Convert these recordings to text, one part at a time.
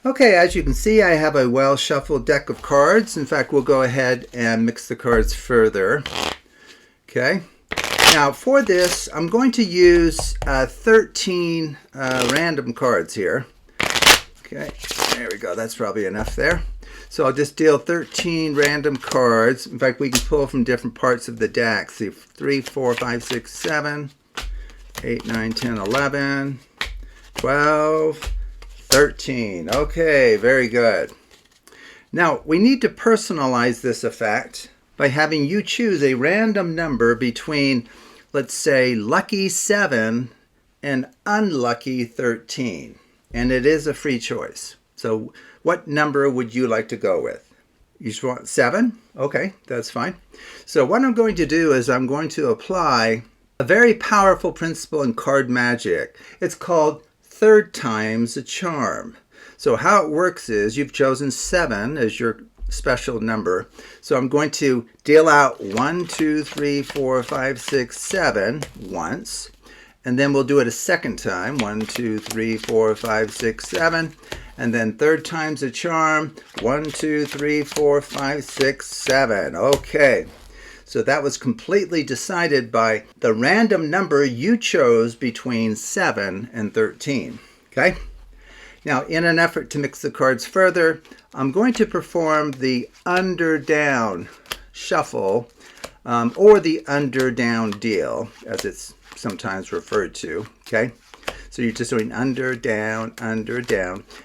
Okay, as you can see, I have a well-shuffled deck of cards. In fact, we'll go ahead and mix the cards further. Okay. Now for this, I'm going to use 13 random cards here. Okay, there we go. That's probably enough there. So I'll just deal 13 random cards. In fact, we can pull from different parts of the deck. See, 3, 4, 5, 6, 7, 8, 9, 10, 11, 12, 13. Okay, very good. Now, we need to personalize this effect by having you choose a random number between, let's say, lucky 7 and unlucky 13. And it is a free choice. So what number would you like to go with? You just want 7? Okay, that's fine. So what I'm going to do is I'm going to apply a very powerful principle in card magic. It's called third time's a charm. So how it works is you've chosen 7 as your special number. So I'm going to deal out 1, 2, 3, 4, 5, 6, 7 once. And then we'll do it a second time. 1, 2, 3, 4, 5, 6, 7. And then third time's a charm. 1, 2, 3, 4, 5, 6, 7. Okay. So that was completely decided by the random number you chose between 7 and 13. Okay? Now, in an effort to mix the cards further, I'm going to perform the under-down shuffle, or the under-down deal, as it's sometimes referred to. Okay? So you're just doing under, down,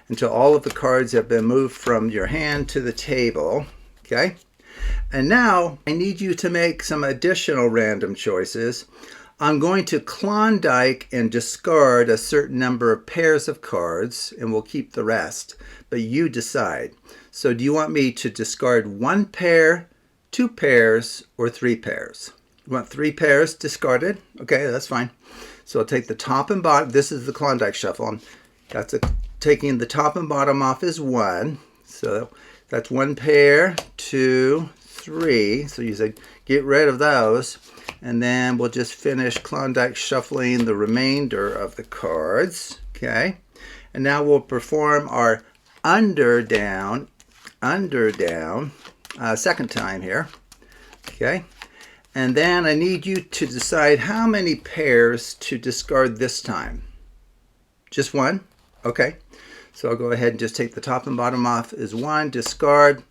until all of the cards have been moved from your hand to the table. Okay? And now I need you to make some additional random choices. I'm going to Klondike and discard a certain number of pairs of cards, and we'll keep the rest. But you decide. So do you want me to discard 1 pair, 2 pairs, or 3 pairs? You want 3 pairs discarded? Okay, that's fine. So I'll take the top and bottom. This is the Klondike shuffle. Taking the top and bottom off is 1. So that's 1 pair, 2, 3. So you say get rid of those. And then we'll just finish Klondike shuffling the remainder of the cards. Okay. And now we'll perform our under-down, second time here. Okay. And then I need you to decide how many pairs to discard this time. Just 1? Okay. So I'll go ahead and just take the top and bottom off as 1, discard,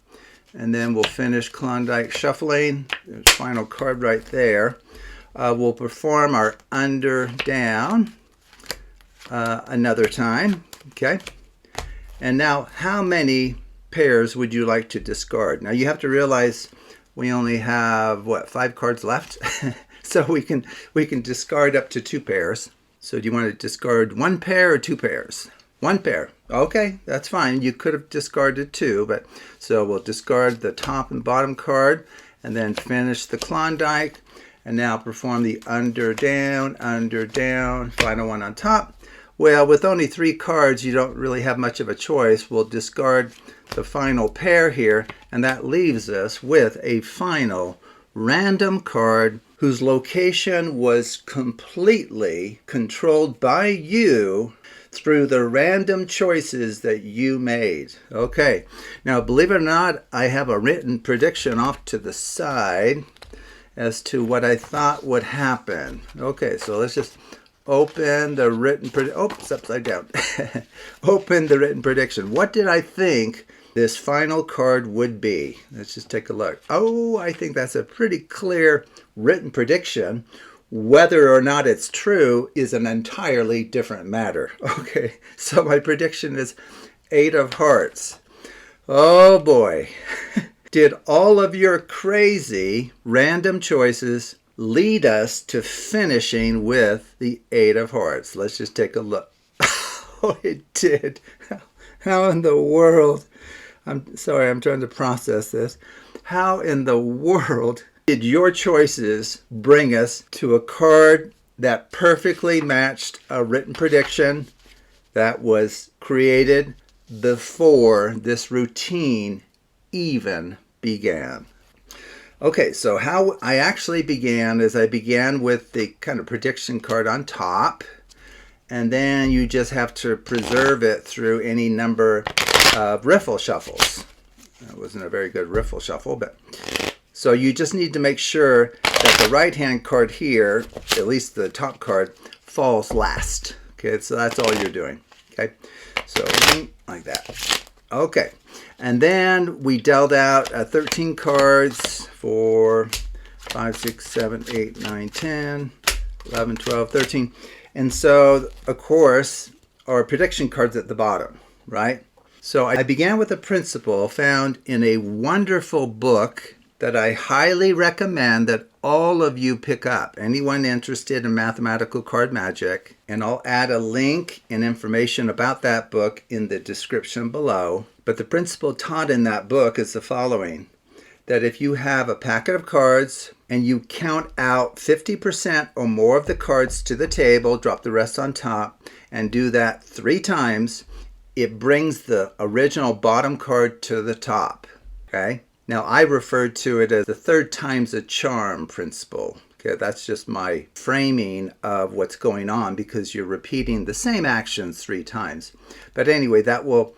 and then we'll finish Klondike shuffling. There's the final card right there. We'll perform our under-down another time. Okay. And now, how many pairs would you like to discard? Now you have to realize we only have, what, 5 cards left? So we can discard up to 2 pairs. So do you want to discard 1 pair or 2 pairs? 1 pair. Okay, that's fine. You could have discarded 2, but so we'll discard the top and bottom card and then finish the Klondike and now perform the under-down, final one on top. Well, with only 3 cards, you don't really have much of a choice. We'll discard the final pair here, and that leaves us with a final random card whose location was completely controlled by you through the random choices that you made. Okay, now believe it or not, I have a written prediction off to the side as to what I thought would happen. Okay, so let's just open the written prediction. Oh, it's upside down. Open the written prediction. What did I think this final card would be? Let's just take a look. Oh, I think that's a pretty clear written prediction. Whether or not it's true is an entirely different matter. Okay, so my prediction is 8 of hearts. Oh boy. Did all of your crazy random choices lead us to finishing with the 8 of hearts? Let's just take a look. Oh, it did. How in the world? I'm sorry, I'm trying to process this. How in the world did your choices bring us to a card that perfectly matched a written prediction that was created before this routine even began? Okay, so how I actually began is I began with the kind of prediction card on top, and then you just have to preserve it through any number of riffle shuffles. That wasn't a very good riffle shuffle, but so you just need to make sure that the right-hand card here, at least the top card, falls last. Okay, so that's all you're doing. Okay, so like that. Okay, and then we dealt out 13 cards for 5, 6, 7, 8, 9, 10, 11, 12, 13. And so, of course, our prediction cards at the bottom, right? So I began with a principle found in a wonderful book that I highly recommend that all of you pick up. Anyone interested in mathematical card magic, and I'll add a link and information about that book in the description below. But the principle taught in that book is the following: that if you have a packet of cards and you count out 50% or more of the cards to the table, drop the rest on top, and do that 3 times, it brings the original bottom card to the top. Okay? Now, I referred to it as the 3rd time's a charm principle. Okay, that's just my framing of what's going on because you're repeating the same actions 3 times. But anyway, that will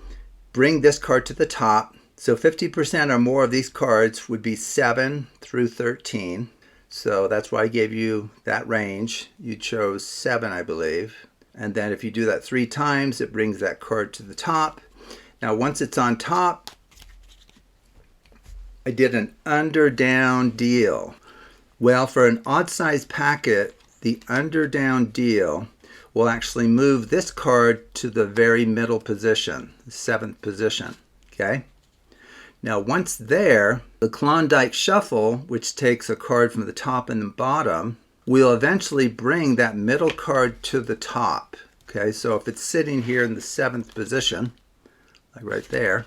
bring this card to the top. So 50% or more of these cards would be 7 through 13. So that's why I gave you that range. You chose 7, I believe. And then if you do that 3 times, it brings that card to the top. Now, once it's on top, I did an under-down deal. Well, for an odd-sized packet, the under-down deal will actually move this card to the very middle position, the 7th position. Okay? Now, once there, the Klondike Shuffle, which takes a card from the top and the bottom, will eventually bring that middle card to the top. Okay, so if it's sitting here in the 7th position, like right there,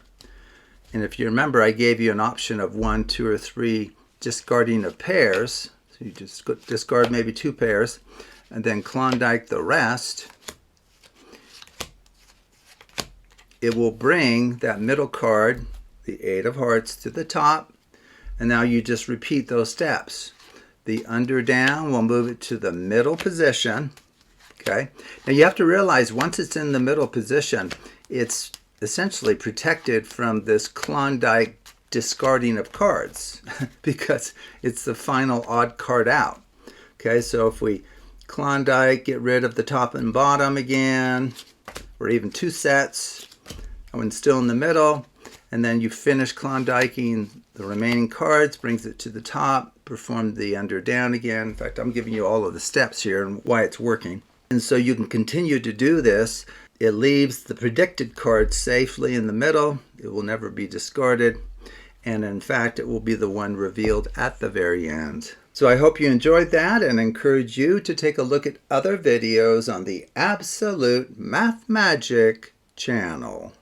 and if you remember, I gave you an option of 1, 2, or 3 discarding of pairs. So you just discard maybe 2 pairs, and then Klondike the rest. It will bring that middle card, the 8 of hearts, to the top, and now you just repeat those steps. The under-down will move it to the middle position. Okay. Now you have to realize once it's in the middle position, it's essentially protected from this Klondike discarding of cards because it's the final odd card out. Okay, so if we Klondike, get rid of the top and bottom again, or even 2 sets, and still in the middle, and then you finish Klondiking the remaining cards, brings it to the top, perform the under-down again. In fact, I'm giving you all of the steps here and why it's working. And so you can continue to do this. It leaves the predicted card safely in the middle. It will never be discarded. And in fact, it will be the one revealed at the very end. So I hope you enjoyed that and encourage you to take a look at other videos on the Absolute Math Magic channel.